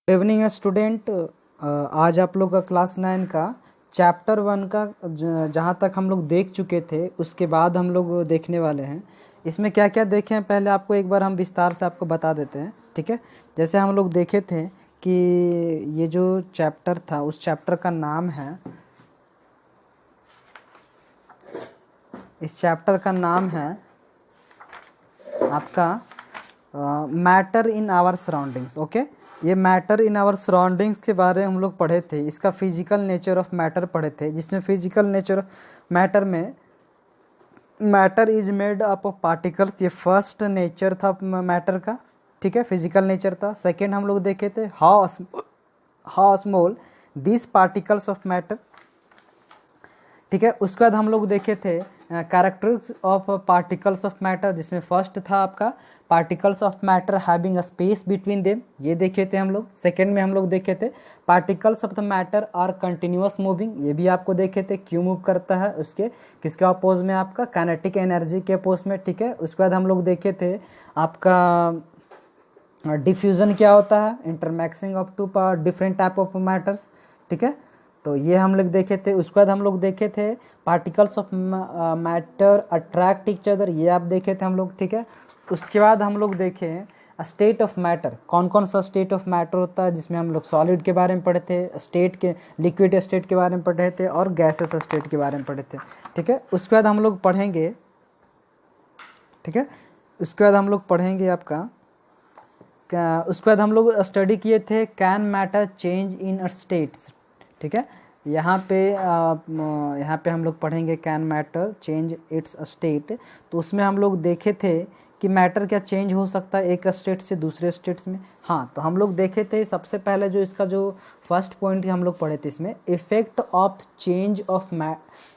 Evening student, आज आप लोग का क्लास 9 का चैप्टर 1 का जहाँ तक हम लोग देख चुके थे उसके बाद हम लोग देखने वाले हैं। इसमें क्या क्या देखे हैं पहले आपको एक बार हम विस्तार से आपको बता देते हैं, ठीक है। जैसे हम लोग देखे थे कि ये जो चैप्टर था उस चैप्टर का नाम है, इस चैप्टर का नाम है आपका matter in our surroundings. Okay, ये मैटर इन आवर सराउंडिंग्स के बारे में हम लोग पढ़े थे। इसका फिजिकल नेचर ऑफ मैटर पढ़े थे, जिसमें फिजिकल नेचर ऑफ मैटर में matter is made up of particles, ये फर्स्ट नेचर था मैटर का, ठीक है, फिजिकल नेचर था। सेकेंड हम लोग देखे थे how small this particles of matter, ठीक है। उसके बाद हम लोग देखे थे characters of particles of matter, जिसमें फर्स्ट था आपका particles of matter having a space between them, ये देखे थे हम लोग। सेकेंड में हम लोग देखे थे particles of the matter are continuous moving, ये भी आपको देखे थे, क्यों मूव करता है, उसके किसके अपोज में, आपका काइनेटिक एनर्जी के अपोज में, ठीक है। उसके बाद हम लोग देखे थे आपका डिफ्यूजन क्या होता है, intermixing of two different type of matters, ठीक है। तो ये हम लोग देखे थे। उसके बाद हम लोग देखे थे particles of matter attract each other, ये आप देखे थे हम लोग, ठीक है। उसके बाद हम लोग देखे स्टेट ऑफ मैटर, कौन कौन सा स्टेट ऑफ मैटर होता है, जिसमें हम लोग सॉलिड के बारे में पढ़े थे, स्टेट के लिक्विड स्टेट के बारे में पढ़े थे और गैसेस स्टेट के बारे में पढ़े थे, ठीक है। उसके बाद हम लोग पढ़ेंगे, ठीक है, उसके बाद हम लोग पढ़ेंगे आपका उसके बाद हम लोग स्टडी किए थे can matter change in states, ठीक है। यहाँ पे हम लोग पढ़ेंगे can matter change it's state. तो उसमें हम लोग देखे थे कि मैटर क्या चेंज हो सकता है एक स्टेट से दूसरे स्टेट्स में। हाँ, तो हम लोग देखे थे सबसे पहले जो इसका जो फर्स्ट पॉइंट हम लोग पढ़े थे इसमें effect of change of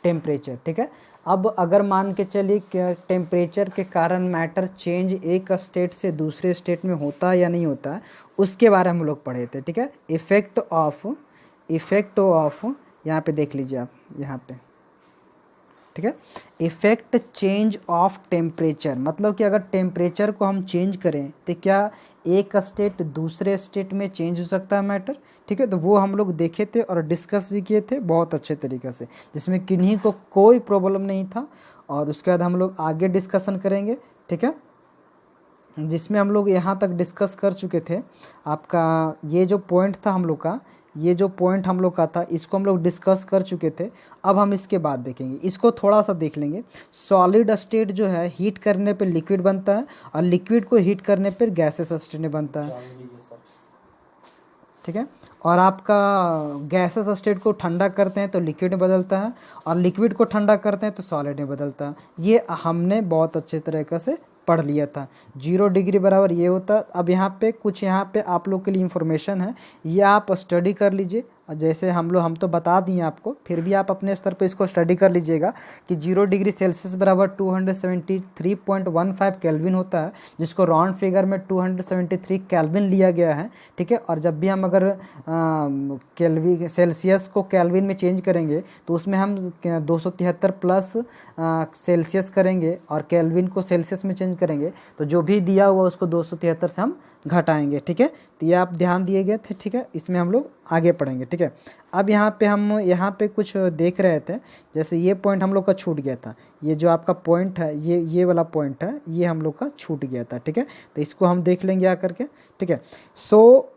temperature, ठीक है। अब अगर मान के चलिए कि टेम्परेचर के कारण मैटर चेंज एक स्टेट से दूसरे स्टेट में होता है या नहीं होता है, उसके बारे में हम लोग पढ़े थे, ठीक है। इफेक्ट ऑफ यहाँ पे देख लीजिए आप, यहाँ पे, ठीक है। इफेक्ट चेंज ऑफ टेम्परेचर, मतलब कि अगर टेम्परेचर को हम चेंज करें तो क्या एक स्टेट दूसरे स्टेट में चेंज हो सकता है मैटर, ठीक है। तो वो हम लोग देखे थे और डिस्कस भी किए थे बहुत अच्छे तरीके से, जिसमें किन्हीं को कोई प्रॉब्लम नहीं था। और उसके बाद हम लोग आगे डिस्कशन करेंगे, ठीक है, जिसमें हम लोग यहाँ तक डिस्कस कर चुके थे। आपका ये जो पॉइंट था हम लोग का, ये जो पॉइंट हम लोग का था, इसको हम लोग डिस्कस कर चुके थे। अब हम इसके बाद देखेंगे, इसको थोड़ा सा देख लेंगे। सॉलिड स्टेट जो है हीट करने पे लिक्विड बनता है और लिक्विड को हीट करने पर गैसेस स्टेट बनता है, ठीक है। और आपका गैसेस स्टेट को ठंडा करते हैं तो लिक्विड में बदलता है और लिक्विड को ठंडा करते हैं तो सॉलिड में बदलता है। ये हमने बहुत अच्छे तरीके से पढ़ लिया था। 0 डिग्री बराबर ये होता। अब यहाँ पे कुछ यहाँ पे आप लोग के लिए इंफॉर्मेशन है, ये आप स्टडी कर लीजिए। और जैसे हम तो बता दिए आपको, फिर भी आप अपने स्तर पे इसको स्टडी कर लीजिएगा कि 0 डिग्री सेल्सियस बराबर 273.15 केल्विन होता है, जिसको राउंड फिगर में 273 केल्विन लिया गया है, ठीक है। और जब भी हम अगर केल्विन सेल्सियस को केल्विन में चेंज करेंगे तो उसमें हम 273 प्लस सेल्सियस करेंगे और केल्विन को सेल्सियस में चेंज करेंगे तो जो भी दिया हुआ उसको 273 से हम घटाएंगे, ठीक है। तो ये आप ध्यान दिए गए थे, ठीक है। इसमें हम लोग आगे पढ़ेंगे, ठीक है। अब यहाँ पे हम यहाँ पे कुछ देख रहे थे, जैसे ये पॉइंट हम लोग का छूट गया था, ये जो आपका पॉइंट है, ये वाला पॉइंट है, ये हम लोग का छूट गया था, ठीक है। तो इसको हम देख लेंगे आकर के, ठीक है। सो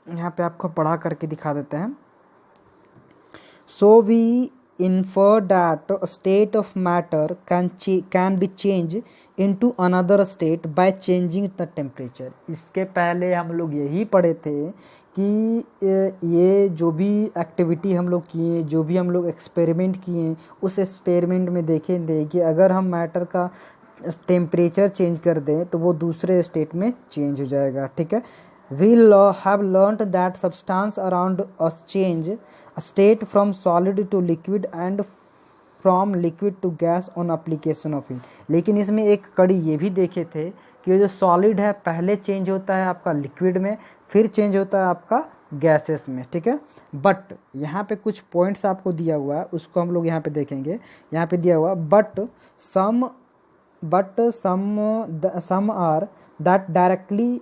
यहाँ पे आपको पढ़ा करके दिखा देते हैं। So we infer that a state of matter can be changed into another state by changing the temperature। इसके पहले हम लोग यही पढ़े थे कि ये जो भी एक्टिविटी हम लोग किए, जो भी हम लोग एक्सपेरिमेंट किए, उस एक्सपेरिमेंट में देखें थे कि अगर हम मैटर का टेम्परेचर चेंज कर दें तो वो दूसरे स्टेट में चेंज हो जाएगा, ठीक है। We have learnt that substance around us change a state from solid to liquid and from liquid to gas on application of heat। लेकिन इसमें एक कड़ी ये भी देखे थे कि जो सॉलिड है पहले चेंज होता है आपका लिक्विड में, फिर चेंज होता है आपका गैसेस में, ठीक है। बट यहाँ पे कुछ पॉइंट्स आपको दिया हुआ है, उसको हम लोग यहाँ पे देखेंगे। यहाँ पे दिया हुआ but some are that directly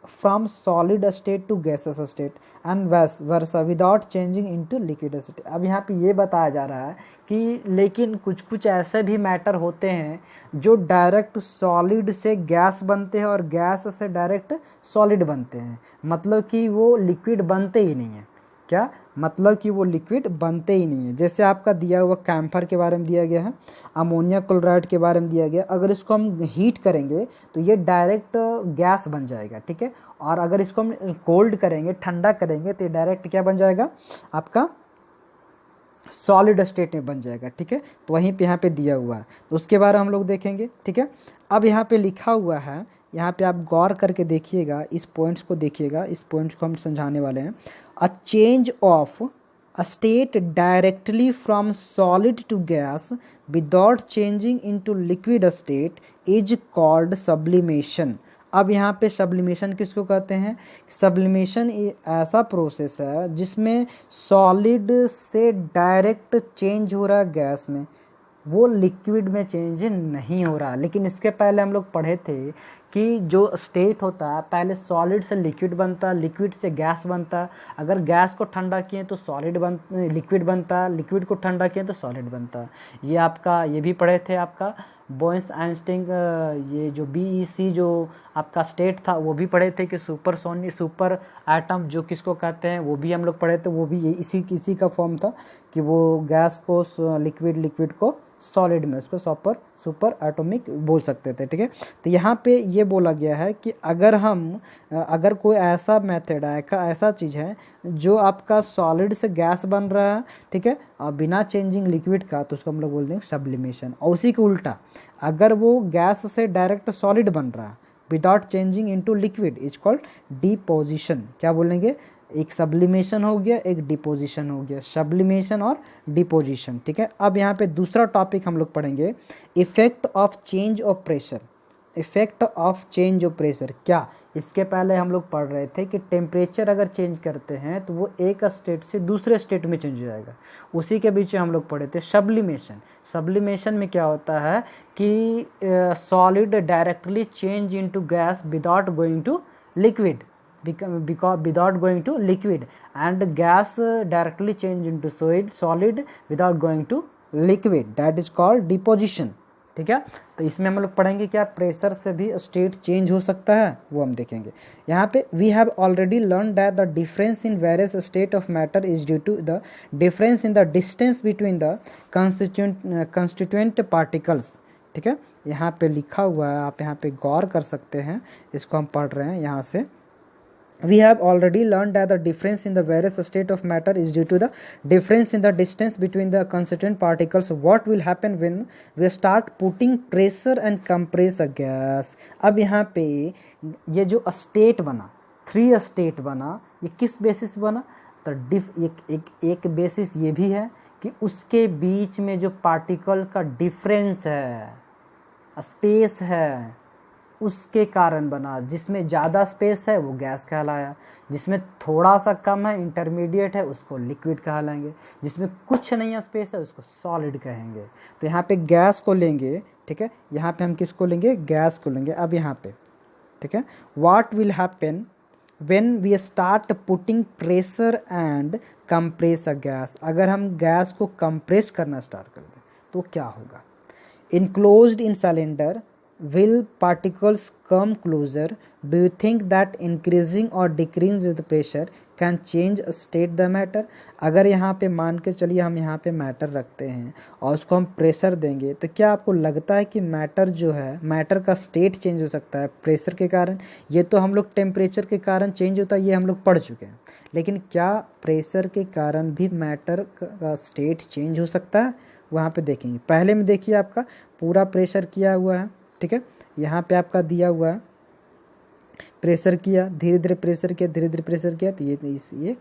from solid state to gaseous state and vice versa without changing into liquid state। अब यहाँ पे ये बताया जा रहा है कि लेकिन कुछ कुछ ऐसे भी मैटर होते हैं जो डायरेक्ट सॉलिड से गैस बनते हैं और गैस से डायरेक्ट सॉलिड बनते हैं, मतलब कि वो लिक्विड बनते ही नहीं है। क्या मतलब कि वो लिक्विड बनते ही नहीं है। जैसे आपका दिया हुआ कैम्फर के बारे में दिया गया है, अमोनिया क्लोराइड के बारे में दिया गया, अगर इसको हम हीट करेंगे तो ये डायरेक्ट गैस बन जाएगा, ठीक है। और अगर इसको हम कोल्ड करेंगे, ठंडा करेंगे, तो ये डायरेक्ट क्या बन जाएगा, आपका सॉलिड स्टेट में बन जाएगा, ठीक है। तो वहीं पे यहाँ पे दिया हुआ है, तो उसके बारे में हम लोग देखेंगे, ठीक है। अब यहाँ पे लिखा हुआ है, यहाँ पे आप गौर करके देखिएगा, इस पॉइंट्स को देखिएगा, इस पॉइंट्स को हम समझाने वाले हैं। A change of a state directly from solid to gas without changing into liquid state is called sublimation. अब यहाँ पे सब्लिमेशन किसको कहते हैं? सब्लिमेशन ऐसा प्रोसेस है जिसमें सॉलिड से डायरेक्ट चेंज हो रहा है गैस में, वो लिक्विड में चेंज नहीं हो रहा। लेकिन इसके पहले हम लोग पढ़े थे कि जो स्टेट होता है, पहले सॉलिड से लिक्विड बनता, लिक्विड से गैस बनता, अगर गैस को ठंडा किए तो लिक्विड बनता, लिक्विड को ठंडा किए तो सॉलिड बनता। ये आपका ये भी पढ़े थे, आपका बोयस आइंस्टीन, ये जो BEC जो आपका स्टेट था वो भी पढ़े थे कि सुपर एटम जो किसको कहते हैं वो भी हम लोग पढ़े थे। वो भी इसी का फॉर्म था कि वो गैस को लिक्विड को सॉलिड में उसको सुपर एटॉमिक बोल सकते थे, ठीक है। तो यहाँ पे ये बोला गया है कि अगर कोई ऐसा मेथड है, ऐसा चीज़ है जो आपका सॉलिड से गैस बन रहा है, ठीक है, और बिना चेंजिंग लिक्विड का, तो उसको हम लोग बोल देंगे सब्लिमेशन। और उसी के उल्टा अगर वो गैस से डायरेक्ट सॉलिड बन रहा है without changing into liquid is called deposition. क्या बोलेंगे? एक सब्लिमेशन हो गया, एक डिपोजिशन हो गया, सब्लिमेशन और डिपोजिशन, ठीक है। अब यहाँ पे दूसरा टॉपिक हम लोग पढ़ेंगे, effect of change of pressure. Effect of change of pressure क्या? इसके पहले हम लोग पढ़ रहे थे कि टेम्परेचर अगर चेंज करते हैं तो वो एक स्टेट से दूसरे स्टेट में चेंज हो जाएगा। उसी के बीच में हम लोग पढ़े थे सब्लिमेशन। सब्लिमेशन में क्या होता है कि solid directly change into gas without going to liquid, because without going to liquid, and gas directly change into solid without going to liquid, that is called deposition, ठीक है। तो इसमें हम लोग पढ़ेंगे क्या प्रेशर से भी स्टेट चेंज हो सकता है, वो हम देखेंगे। यहाँ पे we have already learn that the difference in various state of matter is due to the difference in the distance between the constituent particles, ठीक है। यहाँ पे लिखा हुआ है, आप यहाँ पे गौर कर सकते हैं, इसको हम पढ़ रहे हैं यहाँ से। We have already learned that the difference in the various state of matter is due to the difference in the distance between the constituent particles. What will happen when we start putting pressure and compress a gas? अब यहाँ पे ये जो state बना, 3 state बना, ये किस basis बना? तो एक बेसिस ये भी है कि उसके बीच में जो पार्टिकल का डिफरेंस है, स्पेस है, उसके कारण बना। जिसमें ज़्यादा स्पेस है वो गैस कहलाया, जिसमें थोड़ा सा कम है, इंटरमीडिएट है, उसको लिक्विड कहलाएंगे, जिसमें कुछ नहीं है स्पेस है उसको सॉलिड कहेंगे। तो यहाँ पे गैस को लेंगे, ठीक है, यहाँ पे हम किसको लेंगे? गैस को लेंगे। अब यहाँ पे, ठीक है, what will happen when we start putting pressure and compress a gas? अगर हम गैस को कंप्रेस करना स्टार्ट कर दें तो क्या होगा? Enclosed in cylinder, will particles come closer? Do you think that increasing or decreasing with pressure can change state the matter? अगर यहाँ पे मान के चलिए हम यहाँ पे मैटर रखते हैं और उसको हम प्रेशर देंगे, तो क्या आपको लगता है कि मैटर जो है, मैटर का स्टेट चेंज हो सकता है प्रेशर के कारण? ये तो हम लोग टेम्परेचर के कारण चेंज होता है, ये हम लोग पढ़ चुके हैं। लेकिन क्या प्रेशर के कारण भी मैटर का स्टेट चेंज हो सकता है? वहाँ पे देखेंगे। पहले में देखिए आपका पूरा प्रेशर किया हुआ है, ठीक है, यहाँ पे आपका दिया हुआ है प्रेशर किया, धीरे धीरे प्रेशर किया, धीरे धीरे प्रेशर किया, तो ये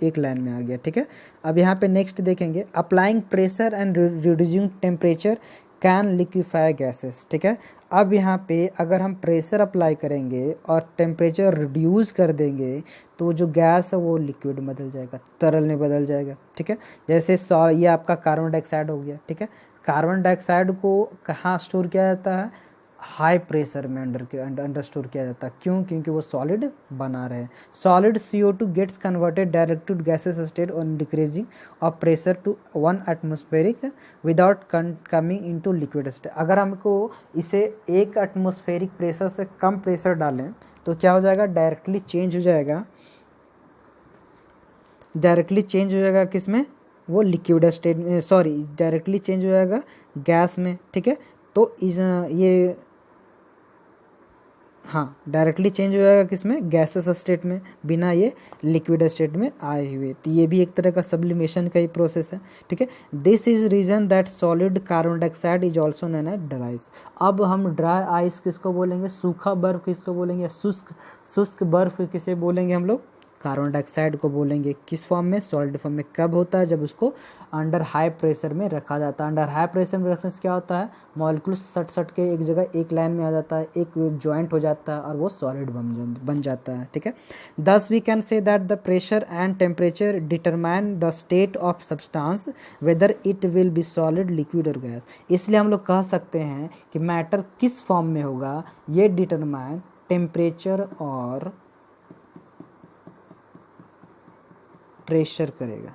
एक लाइन में आ गया, ठीक है। अब यहाँ पे नेक्स्ट देखेंगे, applying pressure and reducing temperature can liquefy gases, ठीक है। अब यहाँ पे अगर हम प्रेशर अप्लाई करेंगे और टेम्परेचर रिड्यूस कर देंगे तो जो गैस है वो लिक्विड में बदल जाएगा, तरल में बदल जाएगा, ठीक है। जैसे ये आपका कार्बन डाइऑक्साइड हो गया, ठीक है। कार्बन डाइऑक्साइड को कहाँ स्टोर किया जाता है? हाई प्रेशर में अंडर स्टोर किया जाता है। क्यों? क्योंकि वो सॉलिड बना रहे हैं। Solid CO2 gets converted direct to gases state on decreasing of pressure to 1 atmospheric without coming into liquid state. अगर हमको इसे 1 एटमॉस्फेरिक प्रेशर से कम प्रेशर डालें तो क्या हो जाएगा? डायरेक्टली चेंज हो जाएगा, डायरेक्टली चेंज हो जाएगा किसमें? वो लिक्विड स्टेट में, सॉरी डायरेक्टली चेंज हो जाएगा गैस में, ठीक है। तो इस ये हाँ डायरेक्टली चेंज हो जाएगा किसमें? गैसेस स्टेट में, बिना ये लिक्विड स्टेट में आए हुए। तो ये भी एक तरह का सब्लिमेशन का ही प्रोसेस है, ठीक है। This is reason that solid carbon dioxide is also known as dry ice. अब हम ड्राई आइस किसको बोलेंगे? सूखा बर्फ किसको बोलेंगे? शुष्क बर्फ किसे बोलेंगे हम लोग? कार्बन डाइऑक्साइड को बोलेंगे। किस फॉर्म में? सॉलिड फॉर्म में। कब होता है? जब उसको अंडर हाई प्रेशर में रखा जाता है। अंडर हाई प्रेशर में रखने से क्या होता है? मॉलिक्यूल सट सट के एक जगह एक लाइन में आ जाता है, एक जॉइंट हो जाता है और वो सॉलिड बन जाता है, ठीक है। Thus we can say that the pressure and temperature determine the state of substance whether it will be solid, liquid और गैस। इसलिए हम लोग कह सकते हैं कि मैटर किस फॉर्म में होगा, ये डिटरमाइन टेम्परेचर और प्रेशर करेगा,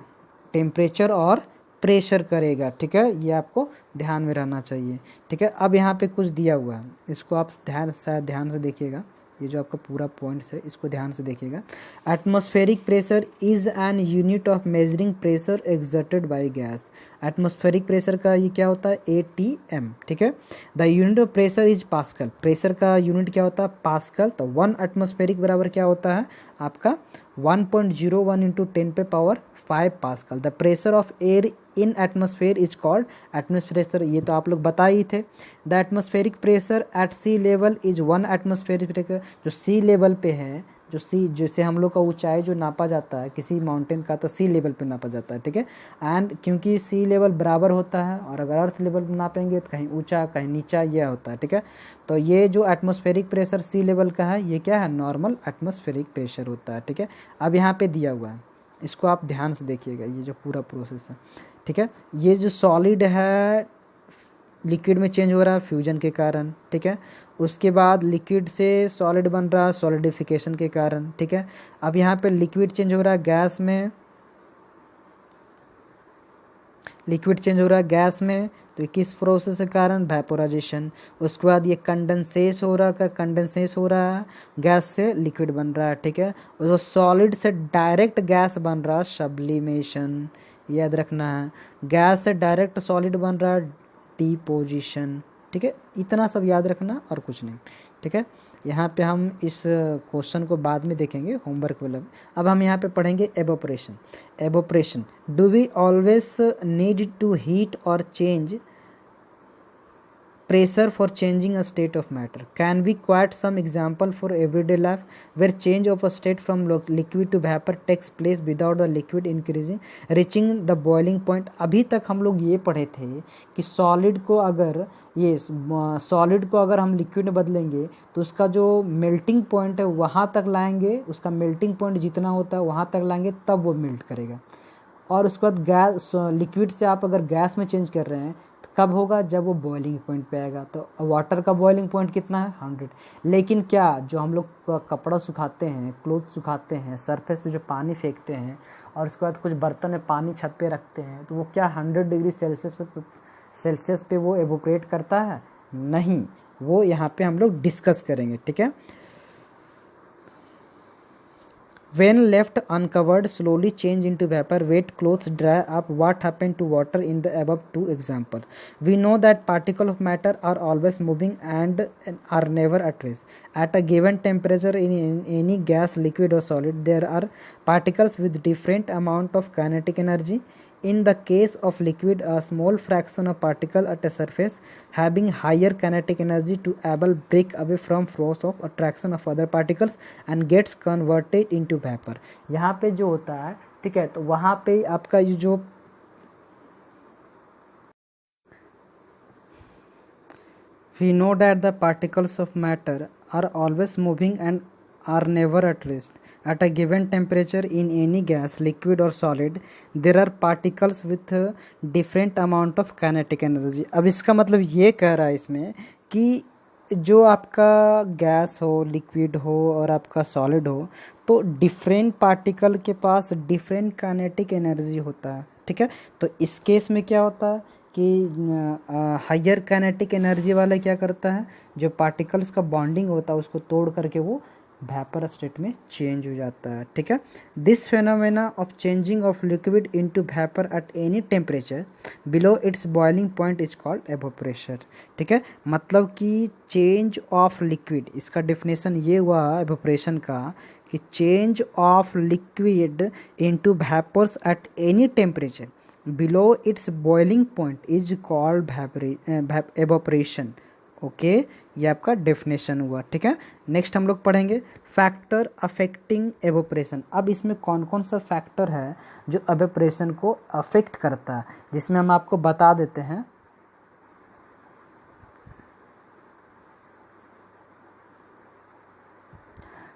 टेम्परेचर और प्रेशर करेगा, ठीक है। ये आपको ध्यान में रहना चाहिए, ठीक है। अब यहाँ पे कुछ दिया हुआ है, इसको आप ध्यान से देखिएगा। ये जो आपका पूरा पॉइंट्स है इसको ध्यान से देखिएगा। Atmospheric pressure is an unit of measuring pressure exerted by gas. Atmospheric pressure का ये क्या होता है? ATM, ठीक है। The unit of pressure is pascal. Pressure का यूनिट क्या होता है? पास्कल। तो 1 एटमॉस्फेरिक बराबर क्या होता है आपका? 1.01 into 10⁵ pascal. The pressure of air in atmosphere is called atmospheric pressure. ये तो आप लोग बता ही थे। The atmospheric pressure at sea level is 1 atmospheric pressure. जो सी लेवल पे है, जो सी जैसे हम लोग का ऊंचाई जो नापा जाता है किसी माउंटेन का, तो सी लेवल पे नापा जाता है, ठीक है। एंड क्योंकि सी लेवल बराबर होता है और अगर अर्थ लेवल पे नापेंगे तो कहीं ऊंचा कहीं नीचा यह होता है, ठीक है। तो ये जो एटमॉस्फेरिक प्रेशर सी लेवल का है, ये क्या है? नॉर्मल एटमॉस्फेरिक प्रेशर होता है, ठीक है। अब यहाँ पे दिया हुआ है, इसको आप ध्यान से देखिएगा, ये जो पूरा प्रोसेस है, ठीक है। ये जो सॉलिड है लिक्विड में चेंज हो रहा है फ्यूजन के कारण, ठीक है। उसके बाद लिक्विड से सॉलिड बन रहा है सॉलिडिफिकेशन के कारण, ठीक है। अब यहाँ पे लिक्विड चेंज हो रहा है गैस में, लिक्विड चेंज हो रहा है गैस में, तो किस प्रोसेस के कारण? वेपोराइजेशन। उसके बाद ये कंडेंसेस हो रहा है, कंडेंसेस हो रहा है गैस से लिक्विड बन रहा है, ठीक है। और सॉलिड से डायरेक्ट गैस बन रहा है सब्लिमेशन, याद रखना है। गैस से डायरेक्ट सॉलिड बन रहा है डिपोजिशन, ठीक है। इतना सब याद रखना और कुछ नहीं, ठीक है। यहाँ पे हम इस क्वेश्चन को बाद में देखेंगे होमवर्क वाला। अब हम यहाँ पे पढ़ेंगे evaporation. Evaporation, do we always need to heat और change pressure for changing a state of matter? Can we quote some example for everyday life where change of a state from liquid to vapor takes place without the liquid increasing reaching the boiling point? अभी तक हम लोग ये पढ़े थे कि solid को अगर हम लिक्विड में बदलेंगे तो उसका जो मेल्टिंग पॉइंट है वहाँ तक लाएंगे, उसका मेल्टिंग पॉइंट जितना होता है वहाँ तक लाएंगे तब वो मेल्ट करेगा। और उसके बाद गैस, लिक्विड से आप अगर गैस में चेंज कर रहे हैं कब होगा? जब वो बॉइलिंग पॉइंट पे आएगा। तो वाटर का बॉइलिंग पॉइंट कितना है? 100। लेकिन क्या जो हम लोग कपड़ा सुखाते हैं, क्लोथ सुखाते हैं, सरफेस पे जो पानी फेंकते हैं और उसके बाद कुछ बर्तन में पानी छत पे रखते हैं, तो वो क्या 100 डिग्री सेल्सियस पे वो एवोपरेट करता है? नहीं, वो यहाँ पे हम लोग डिस्कस करेंगे, ठीक है। When left uncovered, slowly change into vapor. Wet clothes dry up. What happened to water in the above two examples? We know that particles of matter are always moving and are never at rest. At a given temperature in any gas, liquid or solid, there are particles with different amount of kinetic energy. In the case of liquid, a small fraction of particle at a surface having higher kinetic energy to able break away from force of attraction of other particles and gets converted into vapor. यहाँ पे जो होता है, ठीक है, तो वहाँ पे आपका ये जो we know that the particles of matter are always moving and are never at rest. At a given temperature in any gas, liquid or solid, there are particles with different amount of kinetic energy. अब इसका मतलब ये कह रहा है इसमें कि जो आपका गैस हो, लिक्विड हो और आपका सॉलिड हो, तो डिफरेंट पार्टिकल के पास डिफरेंट काइनेटिक एनर्जी होता है, ठीक है। तो इस केस में क्या होता है कि हायर काइनेटिक एनर्जी वाला क्या करता है, जो पार्टिकल्स का बॉन्डिंग होता है उसको तोड़ करके वो वेपर स्टेट में चेंज हो जाता है, ठीक है। This phenomena of changing of liquid into vapour at any temperature below its boiling point is called evaporation, ठीक है। मतलब कि चेंज ऑफ लिक्विड, इसका डेफिनेशन ये हुआ एवोपरेशन का कि change of liquid into vapours at any temperature below its boiling point is called evaporation, okay. ये आपका डेफिनेशन हुआ, ठीक है। नेक्स्ट हम लोग पढ़ेंगे फैक्टर अफेक्टिंग एवोपरेशन। अब इसमें कौन कौन सा फैक्टर है जो एवोपरेशन को अफेक्ट करता है, जिसमें हम आपको बता देते हैं।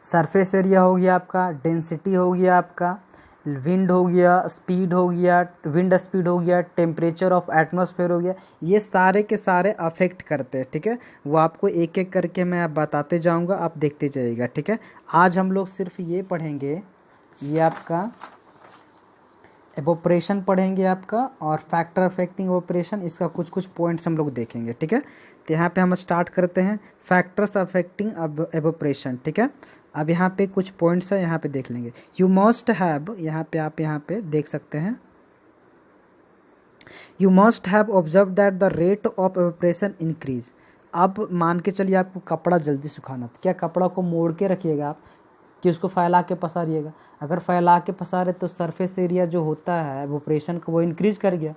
सरफेस एरिया हो गया आपका, डेंसिटी हो गया आपका, विंड हो गया, स्पीड हो गया, विंड स्पीड हो गया, टेम्परेचर ऑफ एटमॉस्फेयर हो गया, ये सारे के सारे अफेक्ट करते हैं, ठीक है। वो आपको एक एक करके मैं बताते जाऊंगा, आप देखते जाइएगा, ठीक है। आज हम लोग सिर्फ ये पढ़ेंगे, ये आपका एवोपरेशन पढ़ेंगे आपका, और फैक्टर अफेक्टिंग एवोपरेशन, इसका कुछ कुछ पॉइंट्स हम लोग देखेंगे, ठीक है। तो यहाँ पे हम स्टार्ट करते हैं फैक्टर्स अफेक्टिंग एवोपरेशन, ठीक है। अब यहाँ पे कुछ पॉइंट्स है, यहाँ पे देख लेंगे। यू मस्ट हैव, यहाँ पे आप यहाँ पे देख सकते हैं, you must have observe that the rate of evaporation increase. अब मान के चलिए आपको कपड़ा जल्दी सुखाना, तो क्या कपड़ा को मोड़ के रखिएगा आप कि उसको फैला के पसारिएगा? अगर फैला के पसारे तो सरफेस एरिया जो होता है एवोपरेशन का वो इंक्रीज कर गया,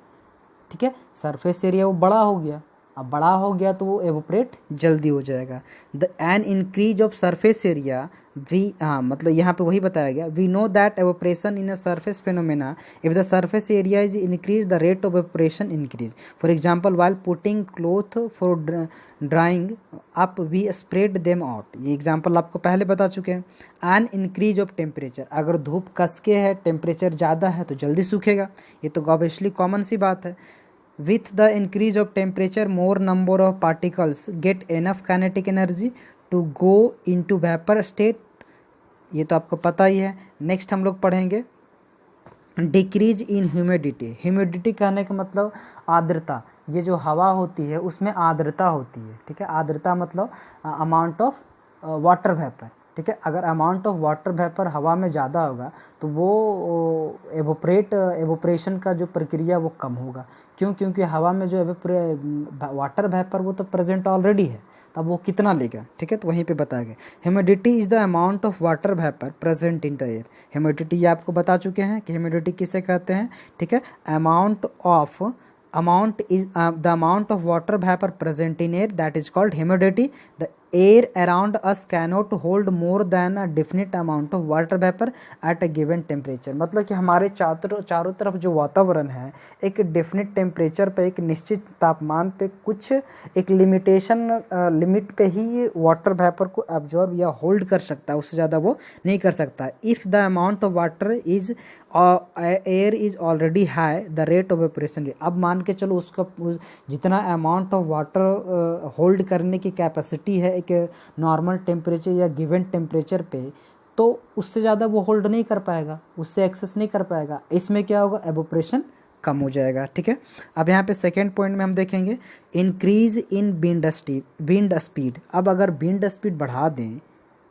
ठीक है। सरफेस एरिया वो बड़ा हो गया, अब बड़ा हो गया तो वो एवोपरेट जल्दी हो जाएगा। The an increase of surface area we, हाँ मतलब यहाँ पे वही बताया गया, we know that evaporation in a surface phenomena if the surface area is increase the rate of evaporation increase. For example while putting cloth for drying up we spread them out, ये example आपको पहले बता चुके हैं। N increase of temperature, अगर धूप कस के है, टेम्परेचर ज़्यादा है तो जल्दी सूखेगा, ये तो ऑब्वियसली कॉमन सी बात है। With the increase of temperature, more number of particles get enough kinetic energy to go into vapor state, ये तो आपको पता ही है। नेक्स्ट हम लोग पढ़ेंगे डिक्रीज इन ह्यूमिडिटी। ह्यूमिडिटी कहने का मतलब आर्द्रता, ये जो हवा होती है उसमें आर्द्रता होती है, ठीक है। आर्द्रता मतलब अमाउंट ऑफ वाटर वेपर, ठीक है। अगर अमाउंट ऑफ वाटर वेपर हवा में ज़्यादा होगा तो वो एवोपरेशन का जो प्रक्रिया वो कम होगा। क्यों? क्योंकि हवा में जो वाटर वेपर वो तो प्रेजेंट ऑलरेडी है, तब वो कितना लेगा, ठीक है। तो वहीं पे बताया गया humidity is the amount of water vapour present in the air. Humidity ये आपको बता चुके हैं कि ह्यूमिडिटी किसे कहते हैं, ठीक है। amount is the amount of water vapor present in air, that is called humidity. The air around us cannot hold more than a definite amount of water vapor at a given temperature। मतलब कि हमारे चारों तरफ जो वातावरण है एक definite temperature पे, एक निश्चित तापमान पे, कुछ एक लिमिट पे ही वाटर वेपर को एब्जॉर्ब या होल्ड कर सकता है, उससे ज़्यादा वो नहीं कर सकता। If the amount of water is air is already high the rate of evaporation, अब मान के चलो उसका जितना अमाउंट ऑफ वाटर होल्ड करने की कैपेसिटी है एक नॉर्मल टेम्परेचर या गिवन टेम्परेचर पे, तो उससे ज़्यादा वो होल्ड नहीं कर पाएगा, उससे एक्सेस नहीं कर पाएगा। इसमें क्या होगा, एवोपरेशन कम हो जाएगा, ठीक है। अब यहाँ पे सेकेंड पॉइंट में हम देखेंगे इंक्रीज इन विंड स्पीड। अब अगर विंड स्पीड बढ़ा दें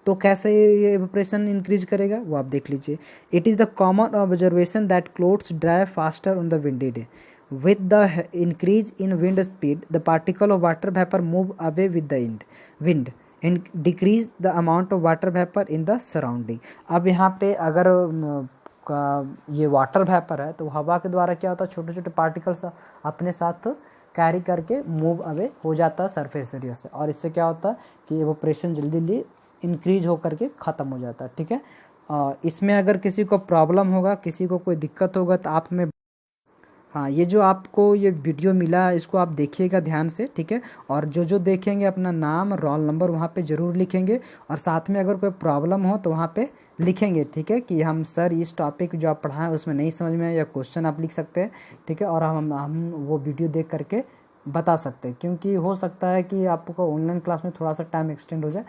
तो कैसे ये एवोपरेशन इंक्रीज करेगा वो आप देख लीजिए। It is the common observation that clothes dry faster on the windy day. With the increase in wind speed, the particle of water vapor move away with the wind and decrease the amount of water vapor in the surrounding। अब यहाँ पे अगर ये water vapour है तो हवा के द्वारा क्या होता है, छोटे छोटे पार्टिकल्स अपने साथ कैरी करके मूव अवे हो जाता है सरफेस एरिया से, और इससे क्या होता है कि एवोपरेशन जल्दी इंक्रीज होकर के ख़त्म हो जाता है, ठीक है। इसमें अगर किसी को प्रॉब्लम होगा, किसी को कोई दिक्कत होगा तो आप में, हाँ ये जो आपको ये वीडियो मिला है इसको आप देखिएगा ध्यान से, ठीक है। और जो देखेंगे अपना नाम, रोल नंबर वहाँ पे ज़रूर लिखेंगे, और साथ में अगर कोई प्रॉब्लम हो तो वहाँ पे लिखेंगे, ठीक है, कि हम सर इस टॉपिक जो आप पढ़ाएं उसमें नहीं समझ में आया, या क्वेश्चन आप लिख सकते हैं, ठीक है। और हम वो वीडियो देख करके बता सकते, क्योंकि हो सकता है कि आपको ऑनलाइन क्लास में थोड़ा सा टाइम एक्सटेंड हो जाए